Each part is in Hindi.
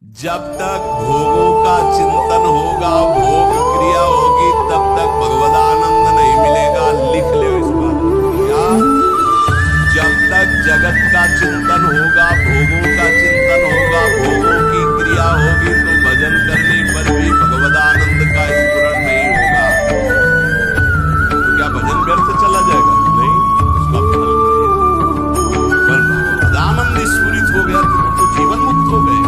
जब तक भोगों का चिंतन होगा, भोग क्रिया होगी, तब तक भगवदानंद नहीं मिलेगा। लिख ले इस बात को। क्या? जब तक जगत का चिंतन होगा, भोगों का चिंतन होगा, भोगों की क्रिया होगी, तो भजन करने पर भी भगवदानंद का स्मरण नहीं होगा। तो क्या भजन व्यर्थ चला जाएगा? नहीं, उसका फल नहीं। पर भगवदानंद स्फुरित हो गया तो जीवन मुक्त हो गए।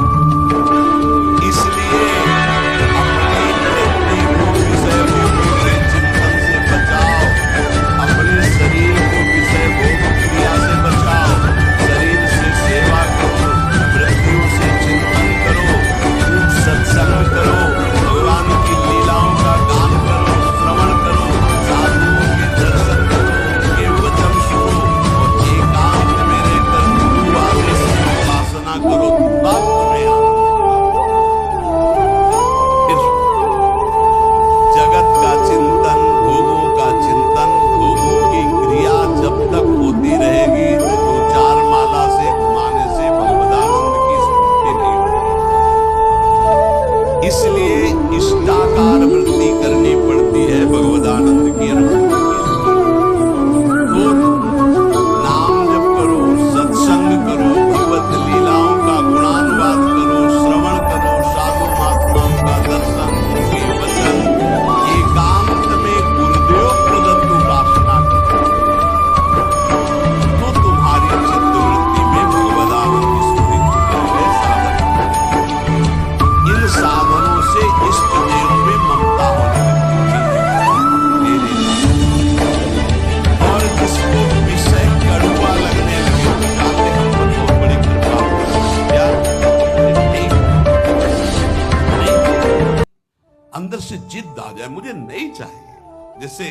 इसलिए अपनी वृत्ति को विषय भोगों के चिंतन से बचाओ, अपने शरीर को विषय भोग क्रिया से बचाओ, शरीर से सेवा करो, वृत्तियों से चिंतन करो, खूब सत्संग करो, भगवान की लीलाओं का गान करो, श्रवण करो, साधुओं के दर्शन करो, उनके वचन सुनो और एकांत में रहकर गुरु आदेश की उपासना करो। तब तुम्हें जगत का चिंतन, भोगों का चिंतन, भोगों की क्रिया जब तक होती रहेगी तो दो चार माला से घुमाने से भगवदानंद की स्फूर्ति नहीं होगी। इसलिए इष्टाकार वृत्ति करनी पड़ती है भगवदानंद की अनुभूति के लिए। तो नाम जप करो, सत्संग करो, भगवत लीलाओं का गुणानुवाद करो, श्रवण करो, साधु महात्माओं का दर्शन, उनके वचन, एकांत में गुरुदेव प्रदत्त उपासना करो, तो तुम्हारी चित्तवृत्ति में भगवदानंद स्फुरित होकर साधन। इन साधनों से इष्ट देव में ममता होने लगती है। और जिसको विषय कड़वा लगने लगे तो जाते हैं बहुत बड़ी कृपा हो। क्या? नहीं, अंदर से जिद आ जाए, मुझे नहीं चाहिए। जैसे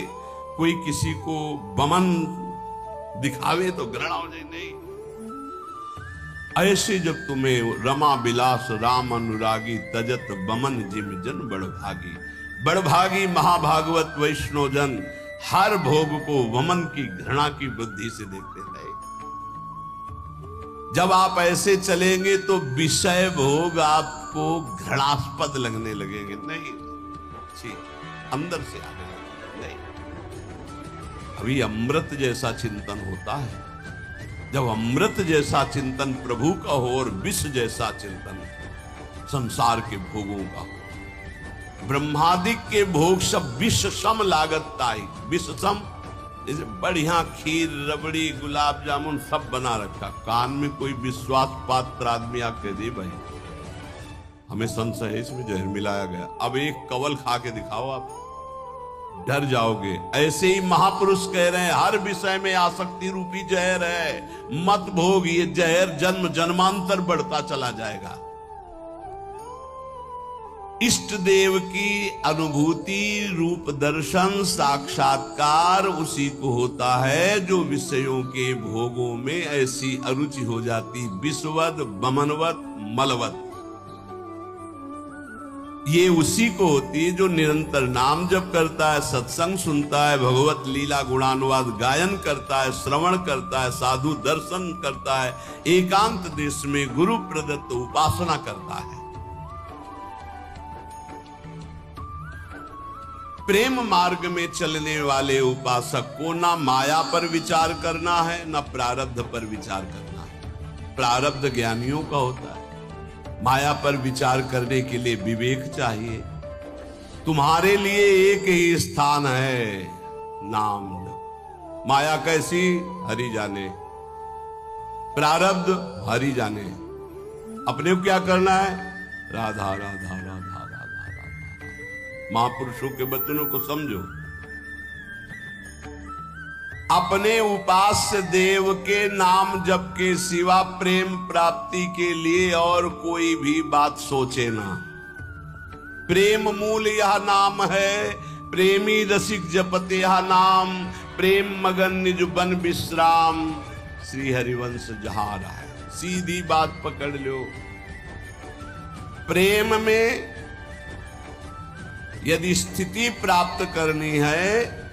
कोई किसी को बमन दिखावे तो घृणा हो जाए, नहीं। ऐसे जब तुम्हें रमा बिलास राम अनुरागी, तजत बमन जिम जन बड़भागी। बड़भागी महाभागवत वैष्णव जन हर भोग को वमन की घृणा की बुद्धि से देखते हैं। जब आप ऐसे चलेंगे तो विषय भोग आपको घृणास्पद लगने लगेंगे। नहीं, अंदर से आने लगेंगे। नहीं, अभी अमृत जैसा चिंतन होता है। जब अमृत जैसा चिंतन प्रभु का हो और विष जैसा चिंतन संसार के भोगों का हो। ब्रह्मादिक के भोग सब विष सम लागत ताई। विष सम, जैसे बढ़िया खीर, रबड़ी, गुलाब जामुन सब बना रखा, कान में कोई विश्वास पात्र आदमी आके दे भाई हमें संशय है इसमें जहर मिलाया गया, अब एक कवल खा के दिखाओ, आप डर जाओगे। ऐसे ही महापुरुष कह रहे हैं हर विषय में आसक्ति रूपी जहर है, मत भोग। ये जहर जन्म जन्मांतर बढ़ता चला जाएगा। इष्ट देव की अनुभूति, रूप दर्शन, साक्षात्कार उसी को होता है जो विषयों के भोगों में ऐसी अरुचि हो जाती, विषवद, बमनवत, मलवत। ये उसी को होती है जो निरंतर नाम जप करता है, सत्संग सुनता है, भगवत लीला गुणानुवाद गायन करता है, श्रवण करता है, साधु दर्शन करता है, एकांत देश में गुरु प्रदत्त उपासना करता है। प्रेम मार्ग में चलने वाले उपासक को ना माया पर विचार करना है, ना प्रारब्ध पर विचार करना है। प्रारब्ध ज्ञानियों का होता है, माया पर विचार करने के लिए विवेक चाहिए। तुम्हारे लिए एक ही स्थान है, नाम जप। माया कैसी? हरि जाने। प्रारब्ध हरि जाने। अपने को क्या करना है? राधा राधा राधा राधा राधा। महापुरुषों के वचनों को समझो। अपने उपास्य देव के नाम जप के सिवा प्रेम प्राप्ति के लिए और कोई भी बात सोचे ना। प्रेम मूल यह नाम है, प्रेमी रसिक जपत यह नाम, प्रेम मगन निज बन विश्राम, श्री हरिवंश जहां है। सीधी बात पकड़ लो। प्रेम में यदि स्थिति प्राप्त करनी है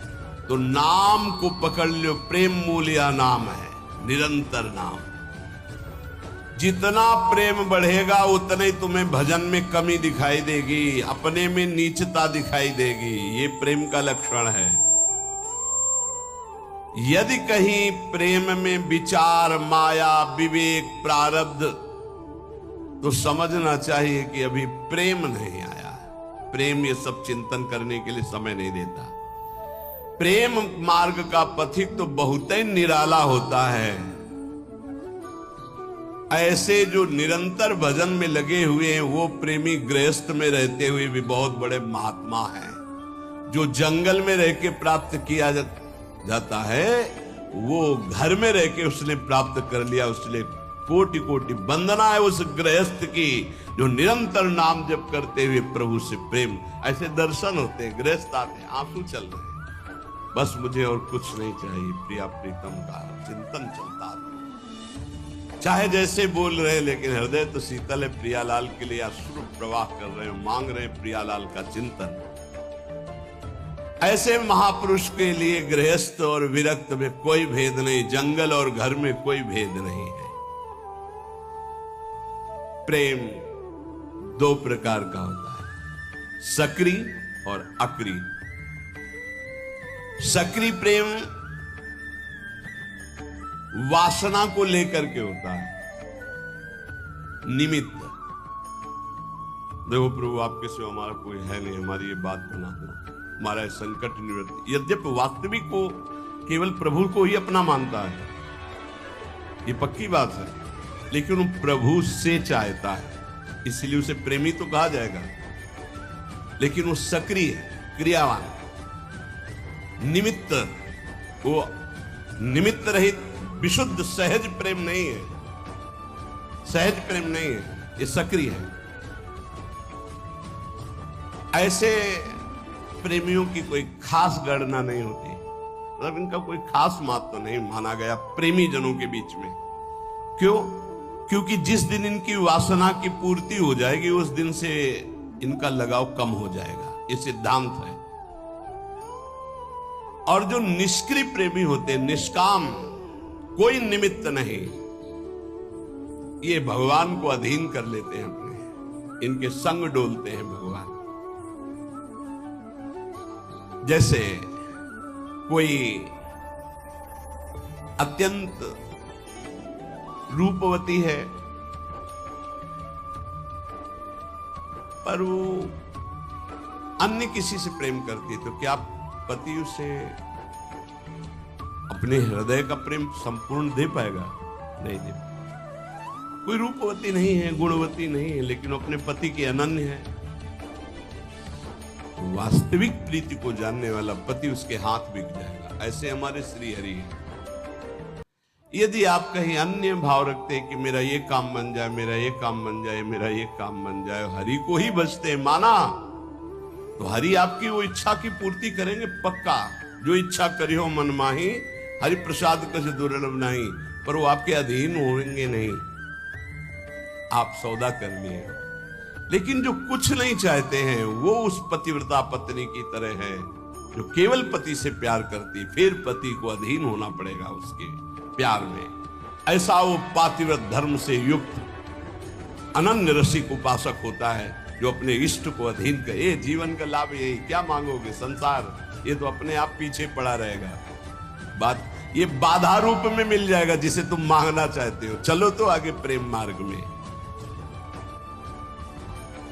तो नाम को पकड़ लो। प्रेम मूल यह नाम है, निरंतर नाम। जितना प्रेम बढ़ेगा उतने ही तुम्हें भजन में कमी दिखाई देगी, अपने में नीचता दिखाई देगी। ये प्रेम का लक्षण है। यदि कहीं प्रेम में विचार, माया, विवेक, प्रारब्ध, तो समझना चाहिए कि अभी प्रेम नहीं आया। प्रेम ये सब चिंतन करने के लिए समय नहीं देता। प्रेम मार्ग का पथिक तो बहुत ही निराला होता है। ऐसे जो निरंतर भजन में लगे हुए हैं वो प्रेमी गृहस्थ में रहते हुए भी बहुत बड़े महात्मा हैं। जो जंगल में रह के प्राप्त किया जाता है वो घर में रह के उसने प्राप्त कर लिया। उसने कोटि कोटि वंदना है उस गृहस्थ की जो निरंतर नाम जप करते हुए प्रभु से प्रेम। ऐसे दर्शन होते हैं, गृहस्थ आते हैं, आंसू चल रहे हैं, बस मुझे और कुछ नहीं चाहिए, प्रिया प्रीतम का चिंतन चलता है। चाहे जैसे बोल रहे हैं लेकिन हृदय तो शीतल है। प्रियालाल के लिए अश्रु प्रवाह कर रहे हैं, मांग रहे हैं प्रियालाल का चिंतन। ऐसे महापुरुष के लिए गृहस्थ और विरक्त में कोई भेद नहीं, जंगल और घर में कोई भेद नहीं है। प्रेम दो प्रकार का होता है, सक्रिय और अक्रिय। सक्रिय प्रेम वासना को लेकर के होता है, निमित्त। देखो प्रभु आपके सिवा हमारा कोई है नहीं, हमारी ये बात बना दो, हमारा संकट निवृत्त। यद्यपि वास्तविक को केवल प्रभु को ही अपना मानता है, ये पक्की बात है, लेकिन वो प्रभु से चाहता है, इसलिए उसे प्रेमी तो कहा जाएगा। लेकिन वो सक्रिय है, क्रियावान, निमित्त, वो निमित्त रहित विशुद्ध सहज प्रेम नहीं है, सहज प्रेम नहीं है, ये सक्रिय है। ऐसे प्रेमियों की कोई खास गणना नहीं होती, मतलब इनका कोई खास महत्व नहीं माना गया प्रेमी जनों के बीच में। क्यों? क्योंकि जिस दिन इनकी वासना की पूर्ति हो जाएगी उस दिन से इनका लगाव कम हो जाएगा, ये सिद्धांत है। और जो निष्क्रिय प्रेमी होते हैं, निष्काम, कोई निमित्त नहीं, ये भगवान को अधीन कर लेते हैं अपने, इनके संग डोलते हैं भगवान। जैसे कोई अत्यंत रूपवती है पर वो अन्य किसी से प्रेम करती है, तो क्या पति उसे अपने हृदय का प्रेम संपूर्ण दे पाएगा? नहीं दे पाएगा। कोई रूपवती नहीं है, गुणवती नहीं है, लेकिन अपने पति के अनन्य है। वास्तविक प्रीति को जानने वाला पति उसके हाथ बिक जाएगा। ऐसे हमारे श्री हरि है। यदि आप कहीं अन्य भाव रखते हैं कि मेरा ये काम बन जाए, मेरा ये काम बन जाए, मेरा ये काम बन जाए, हरि को ही बचते हैं माना, तो हरि आपकी वो इच्छा की पूर्ति करेंगे पक्का। जो इच्छा करी हो मन माही, हरि प्रसाद कछ दुर्लभ नहीं, पर वो आपके अधीन होंगे नहीं, आप सौदा कर लिए। लेकिन जो कुछ नहीं चाहते हैं वो उस पतिव्रता पत्नी की तरह है जो केवल पति से प्यार करती, फिर पति को अधीन होना पड़ेगा उसके प्यार में। ऐसा वो पातिव्रत धर्म से युक्त अनन्य रसिक उपासक होता है जो अपने इष्ट को अधीन कर। ये जीवन का लाभ यही, क्या मांगोगे? संसार ये तो अपने आप पीछे पड़ा रहेगा। बात ये बाधा रूप में मिल जाएगा जिसे तुम मांगना चाहते हो। चलो तो आगे प्रेम मार्ग में।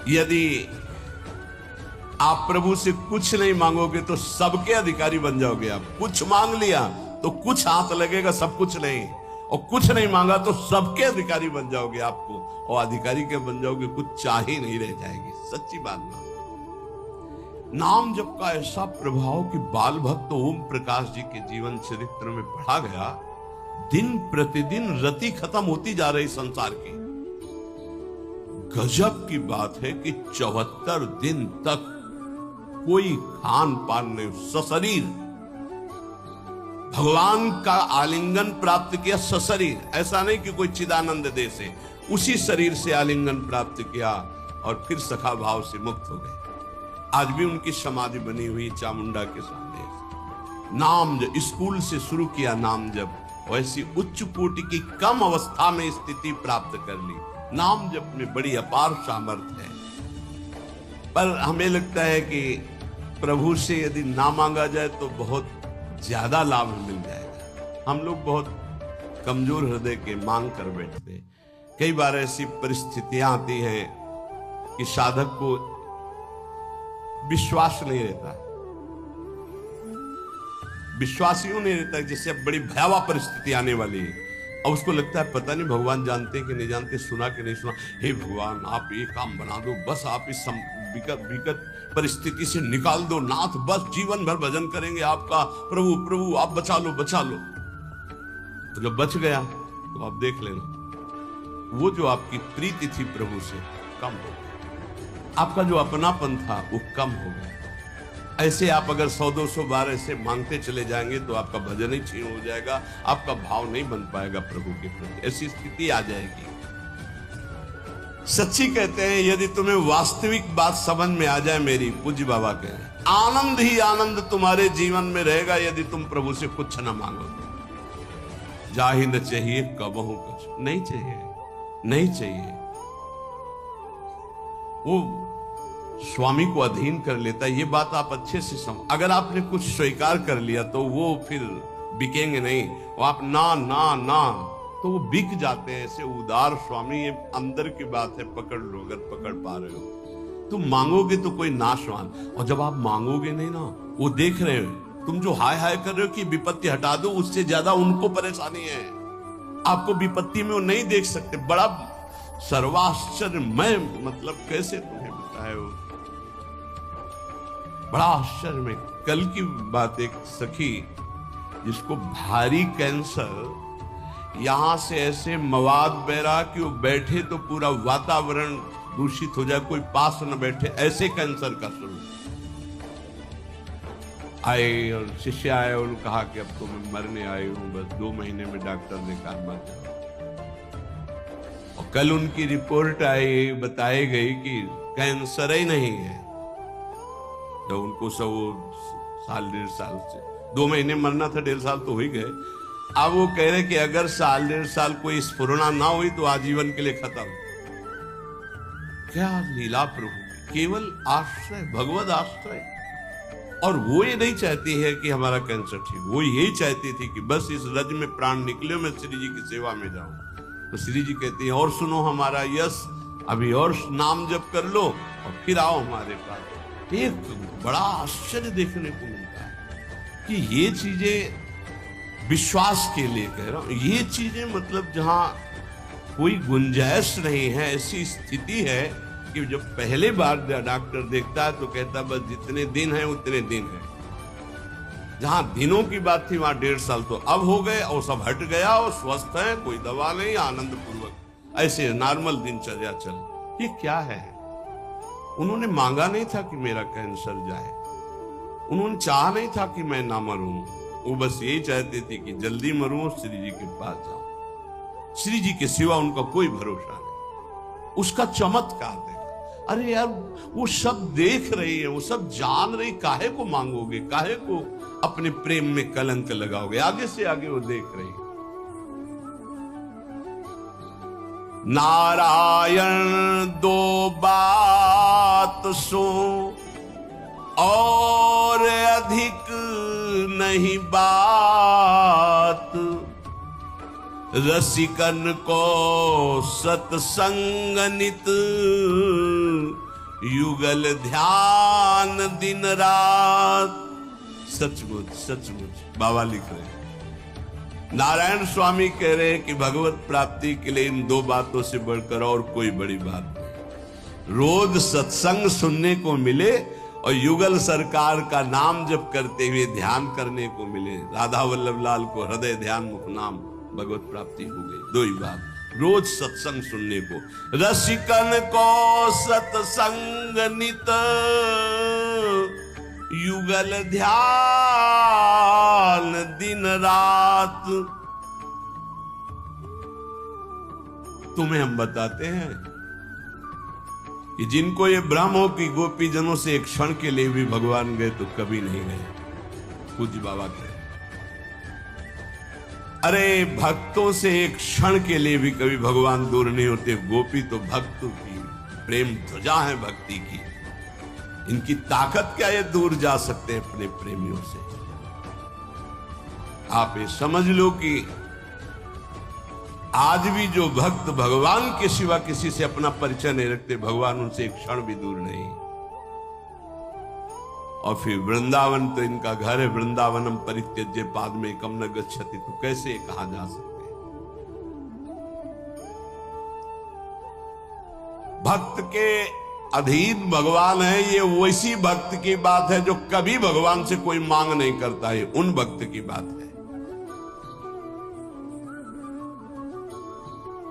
यदि आप प्रभु से कुछ नहीं मांगोगे तो सबके अधिकारी बन जाओगे। आप कुछ मांग लिया तो कुछ हाथ लगेगा, सब कुछ नहीं, और कुछ नहीं मांगा तो सबके अधिकारी बन जाओगे आपको, और अधिकारी के बन जाओगे, कुछ चाह ही नहीं रह जाएगी। सच्ची बात ना। नाम जप का ऐसा प्रभाव कि बाल भक्त ओम प्रकाश जी के जीवन चरित्र में पढ़ा गया। दिन प्रतिदिन रति खत्म होती जा रही संसार की। गजब की बात है कि 74 दिन तक कोई खान पान नहीं, सशरीर भगवान का आलिंगन प्राप्त किया। सशरीर, ऐसा नहीं कि कोई चिदानंद दे से, उसी शरीर से आलिंगन प्राप्त किया और फिर सखा भाव से मुक्त हो गए। आज भी उनकी समाधि बनी हुई चामुंडा के सामने। नाम जप स्कूल से शुरू किया, नाम जप, वैसी उच्च कोटि की कम अवस्था में स्थिति प्राप्त कर ली। नाम जप में बड़ी अपार सामर्थ्य है, पर हमें लगता है कि प्रभु से यदि ना मांगा जाए तो बहुत ज्यादा लाभ मिल जाएगा। हम लोग बहुत कमजोर हृदय के मांग कर बैठते। कई बार ऐसी परिस्थितियां आती हैं कि साधक को विश्वास नहीं रहता, विश्वासियों नहीं रहता, जिससे बड़ी भयावह परिस्थिति आने वाली है और उसको लगता है पता नहीं भगवान जानते कि नहीं जानते, सुना कि नहीं सुना। हे भगवान आप ये काम बना दो, बस आप इस विकट परिस्थिति से निकाल दो नाथ, बस जीवन भर भजन करेंगे आपका, प्रभु प्रभु आप बचा लो बचा लो। तो जब बच गया तो आप देख लेना वो जो आपकी प्रीति थी प्रभु से कम हो गई, आपका जो अपनापन था वो कम हो गया। ऐसे आप अगर 100-200 बार ऐसे मांगते चले जाएंगे तो आपका भजन ही क्षीण हो जाएगा, आपका भाव नहीं बन पाएगा प्रभु के प्रति, ऐसी स्थिति आ जाएगी। सच्ची कहते हैं यदि तुम्हें वास्तविक बात समझ में आ जाए, मेरी पूज्य बाबा कह रहे हैं, आनंद ही आनंद तुम्हारे जीवन में रहेगा यदि तुम प्रभु से कुछ न मांगो। जाहि न चाहिए कबहू कुछ नहीं चाहिए, नहीं चाहिए। वो स्वामी को अधीन कर लेता है, ये बात आप अच्छे से समझ। अगर आपने कुछ स्वीकार कर लिया तो वो फिर बिकेंगे नहीं, वो आप ना ना ना तो वो बिक जाते हैं। ऐसे उदार स्वामी, ये अंदर की बात है, पकड़ लो अगर पकड़ पा रहे हो। तुम मांगोगे तो कोई नाशवान, और जब आप मांगोगे नहीं ना, वो देख रहे हो तुम जो हाय हाय कर रहे हो कि विपत्ति हटा दो, उससे ज्यादा उनको परेशानी है। आपको विपत्ति में वो नहीं देख सकते। बड़ा सर्वाश्चर्यमय, मतलब कैसे तुम्हें बताए हो, बड़ा आश्चर्य में। कल की बात, एक सखी जिसको भारी कैंसर, यहां से ऐसे मवाद बह रहा कि वो बैठे तो पूरा वातावरण दूषित हो जाए, कोई पास न बैठे, ऐसे कैंसर का स्वरूप। आए और शिष्य आए और कहा कि अब तो मैं मरने आई हूं, बस 2 महीने में डॉक्टर ने कहा मर जाओ। और कल उनकी रिपोर्ट आई, बताई गई कि कैंसर ही नहीं है। तो उनको सब 1.5 साल से 2 महीने मरना था, 1.5 साल तो हो ही गए। अब वो कह रहे कि अगर 1.5 साल कोई स्फुरना ना हुई तो आजीवन के लिए खत्म। क्या लीला प्रभु, केवल आश्रय, भगवत आश्रय। और वो ये नहीं चाहती है कि हमारा कैंसर ठीक, वो यही चाहती थी कि बस इस रज में प्राण निकले, मैं श्री जी की सेवा में जाऊं। तो श्री जी कहती है और सुनो हमारा यश, अभी और नाम जप कर लो और फिर आओ हमारे पास। एक बड़ा आश्चर्य देखने को मिलता है कि ये चीजें विश्वास के लिए कह रहा हूं, ये चीजें मतलब जहां कोई गुंजाइश नहीं है, ऐसी स्थिति है कि जब पहले बार डॉक्टर देखता है तो कहता बस जितने दिन हैं उतने दिन हैं। जहां दिनों की बात थी वहां 1.5 साल तो अब हो गए और सब हट गया और स्वस्थ है, कोई दवा नहीं, आनंद पूर्वक ऐसे नॉर्मल दिनचर्या चल। ये क्या है? उन्होंने मांगा नहीं था कि मेरा कैंसर जाए, उन्होंने चाहा नहीं था कि मैं ना मरूं, वो बस यही चाहते थे कि जल्दी मरूं, श्री जी के पास जाऊं। श्री जी के सिवा उनका कोई भरोसा नहीं। उसका चमत्कार देखा। अरे यार वो सब देख रही है, वो सब जान रही, काहे को मांगोगे, काहे को अपने प्रेम में कलंक लगाओगे? आगे से आगे वो देख रही है। नारायण 2 बात सो और अधिक नहीं बात, रसिकन को सत्संग नित, युगल ध्यान दिन रात। सचमुच सचमुच बाबा लिख रहे हैं, नारायण स्वामी कह रहे हैं कि भगवत प्राप्ति के लिए इन 2 बातों से बढ़कर और कोई बड़ी बात नहीं। रोज सत्संग सुनने को मिले और युगल सरकार का नाम जप करते हुए ध्यान करने को मिले। राधा वल्लभ लाल को हृदय ध्यान मुख नाम भगवत प्राप्ति हो गई। 2 ही बात, रोज सत्संग सुनने को। रसिकन को सत्संग नित, युगल ध्यान दिन रात। तुम्हें हम बताते हैं कि जिनको ये भ्रम हो कि गोपी जनों से एक क्षण के लिए भी भगवान गए तो कभी नहीं गए। पूज्य बाबा कहे अरे भक्तों से एक क्षण के लिए भी कभी भगवान दूर नहीं होते। गोपी तो भक्तों की प्रेम ध्वजा है भक्ति की। इनकी ताकत क्या ये दूर जा सकते हैं अपने प्रेमियों से। आप ये समझ लो कि आज भी जो भक्त भगवान के सिवा किसी से अपना परिचय नहीं रखते, भगवान उनसे एक क्षण भी दूर नहीं। और फिर वृंदावन तो इनका घर है। वृंदावनम परित्यज्य पादमेकम न गच्छति, तो कैसे कहा जा सकते हैं। भक्त के अधीन भगवान है। ये वैसी भक्त की बात है जो कभी भगवान से कोई मांग नहीं करता है, उन भक्त की बात है।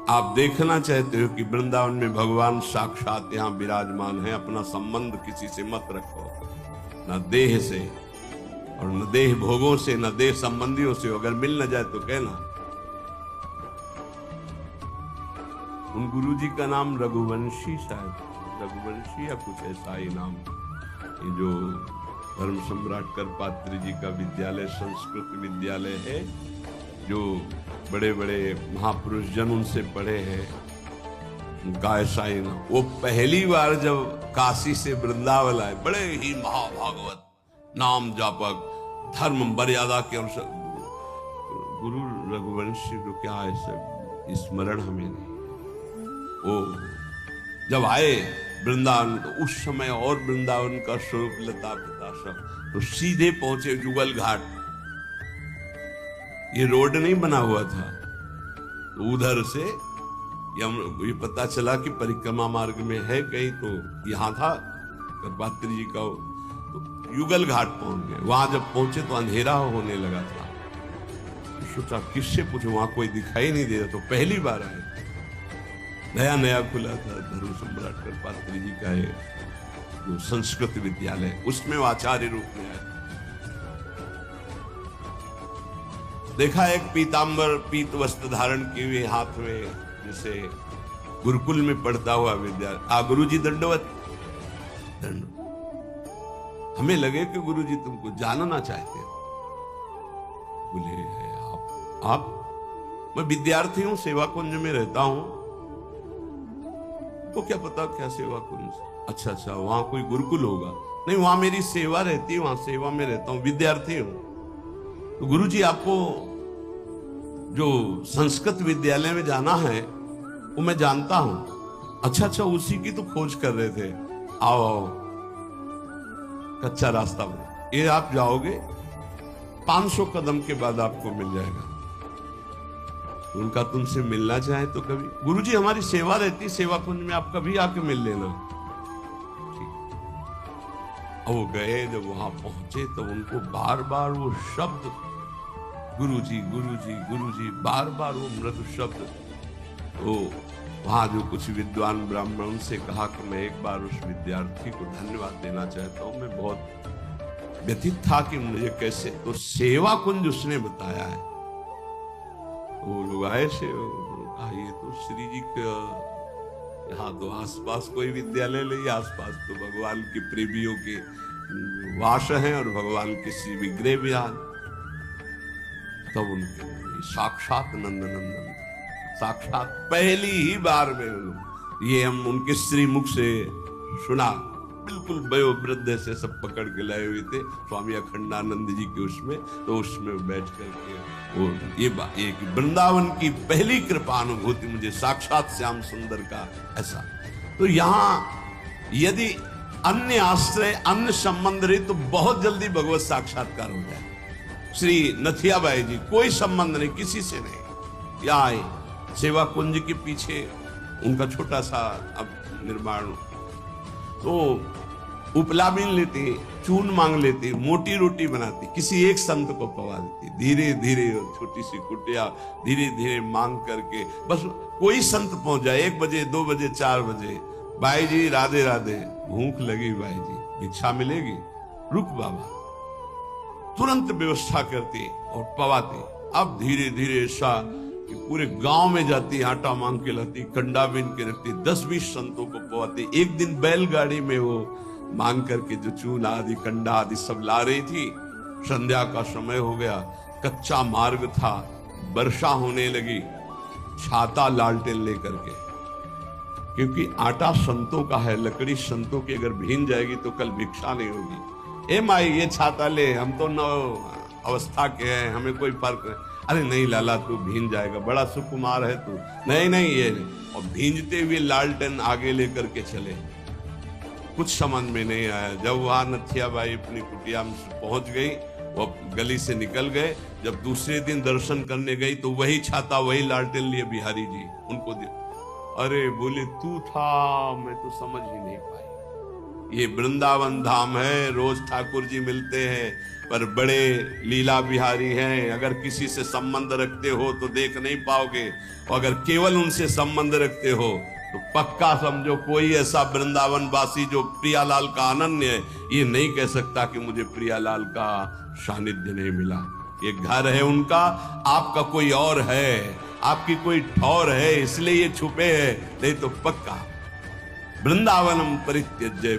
आप देखना चाहते हो कि वृंदावन में भगवान साक्षात यहां विराजमान है। अपना संबंध किसी से मत रखो, न देह से और न देह भोगों से, न देह संबंधियों से। अगर मिल न जाए तो कहना। उन गुरुजी का नाम रघुवंशी, शायद रघुवंशी या कुछ ऐसा ही नाम। ये जो धर्म सम्राट करपात्री जी का विद्यालय, संस्कृत विद्यालय है, जो बड़े बड़े महापुरुष जन उनसे पढ़े हैं, उनका ऐसा ही नाम। वो पहली बार जब काशी से वृंदावन आए, बड़े ही महाभागवत, नाम जापक, धर्म मर्यादा के अनुसार, गुरु रघुवंशी को क्या है स्मरण हमें नहीं। वो जब आए वृंदावन, तो उस समय और वृंदावन का स्वरूप लता प्रताशक, तो सीधे पहुंचे जुगल घाट। ये रोड नहीं बना हुआ था, तो उधर से ये पता चला कि परिक्रमा मार्ग में है कहीं, तो यहां था करपात्री जी का। तो युगल घाट पहुंच गए। वहां जब पहुंचे तो अंधेरा होने लगा था। तो सोचा किससे पूछे, वहां कोई दिखाई नहीं दे रहा। तो पहली बार आए, नया नया खुला था धर्म सम्राट करपात्री जी का है जो संस्कृत विद्यालय, उसमें वो आचार्य रूप में आए। देखा एक पीतांबर पीत वस्त्र धारण किए हुए, हाथ में जैसे गुरुकुल में पढ़ता हुआ विद्यार्थी। गुरुजी दंडवत। हमें लगे कि गुरुजी तुमको जानना चाहते हो। बोले आप मैं विद्यार्थी हूं, सेवा कुंज में रहता हूं। तो क्या पता क्या सेवा कुंज। अच्छा, वहां कोई गुरुकुल होगा। नहीं, वहां मेरी सेवा रहती है, वहां सेवा में रहता हूं, विद्यार्थी हूं। तो गुरुजी आपको जो संस्कृत विद्यालय में जाना है वो मैं जानता हूं। अच्छा, उसी की तो खोज कर रहे थे। आओ आओ, कच्चा रास्ता में ये आप जाओगे, 500 कदम के बाद आपको मिल जाएगा। तो उनका तुमसे मिलना चाहे तो कभी, गुरुजी हमारी सेवा रहती, सेवा कुंज में आप कभी आके मिल लेना। ठीक। अब वो गए, जब वहां पहुंचे तो उनको बार बार वो शब्द गुरुजी गुरुजी गुरुजी, बार बार वो मृदु शब्द। तो वहां जो कुछ विद्वान ब्राह्मण से कहा कि मैं एक बार उस विद्यार्थी को धन्यवाद देना चाहता हूं। मैं बहुत व्यथित था कि मुझे कैसे, तो सेवा कुंज उसने बताया है। वो लोग आए से ये तो श्री जी का यहाँ तो आसपास कोई विद्यालय नहीं, आसपास तो भगवान के प्रेमियों के वास हैं और भगवान के श्री विग्रह विराज। तब उनके साक्षात नंदनंदन, साक्षात पहली ही बार में ये हम उनके श्री मुख से सुना। बिल्कुल वयोवृद्ध से सब पकड़ के लाए हुए थे स्वामी अखंडानंद जी के उसमें। तो उसमें बैठ करके वो ये वृंदावन की पहली कृपा अनुभूति मुझे, साक्षात श्याम सुंदर का ऐसा। तो यहां यदि अन्य आश्रय, अन्य संबंध रहे तो बहुत जल्दी भगवत साक्षात्कार हो जाए। श्री नथियाबाई जी कोई संबंध नहीं, किसी से नहीं। या आए सेवा कुंज के पीछे उनका छोटा सा अब निर्माण, तो उपला बीन लेती, चून मांग लेती, मोटी रोटी बनाती, किसी एक संत को पवा देती। धीरे धीरे छोटी सी कुटिया धीरे धीरे मांग करके, बस कोई संत पहुंच जाए 1 बजे 2 बजे 4 बजे, भाई जी राधे राधे, भूख लगी भाई जी, भिक्षा मिलेगी, रुक बाबा, तुरंत व्यवस्था करती और पवाती। अब धीरे धीरे ऐसा कि पूरे गांव में जाती, आटा मांग के लाती, कंडा बीन के रखती, 10-20 संतों को पवाती। एक दिन बैलगाड़ी में वो मांग करके जो चून आदि कंडा आदि सब ला रही थी। संध्या का समय हो गया, कच्चा मार्ग था, वर्षा होने लगी, छाता लालटेन लेकर के, क्योंकि आटा संतों का है, लकड़ी संतों की अगर भीन जाएगी तो कल भिक्षा नहीं होगी। ए माई ये छाता ले, हम तो नौ अवस्था के हैं, हमें कोई फर्क नहीं। अरे नहीं लाला तू भीन जाएगा, बड़ा सुकुमार है तू। नहीं नहीं ये, और भींजते हुए लालटेन आगे लेकर के चले। कुछ समझ में नहीं आया। जब वहां नथियाबाई अपनी कुटिया में पहुंच गई, वो गली से निकल गए। जब दूसरे दिन दर्शन करने गई तो वही छाता वही लालटेन लिए बिहारी जी उनको दे। अरे बोले तू था, मैं तो समझ ही नहीं पाई। ये वृंदावन धाम है, रोज ठाकुर जी मिलते हैं, पर बड़े लीला बिहारी हैं। अगर किसी से संबंध रखते हो तो देख नहीं पाओगे, और अगर केवल उनसे संबंध रखते हो तो पक्का समझो कोई ऐसा वृंदावन वासी जो प्रियालाल का अनन्य है, ये नहीं कह सकता कि मुझे प्रियालाल का सानिध्य नहीं मिला। ये घर है उनका, आपका कोई और है, आपकी कोई ठौर है, इसलिए ये छुपे है, नहीं तो पक्का वृंदावनम परित्यज्य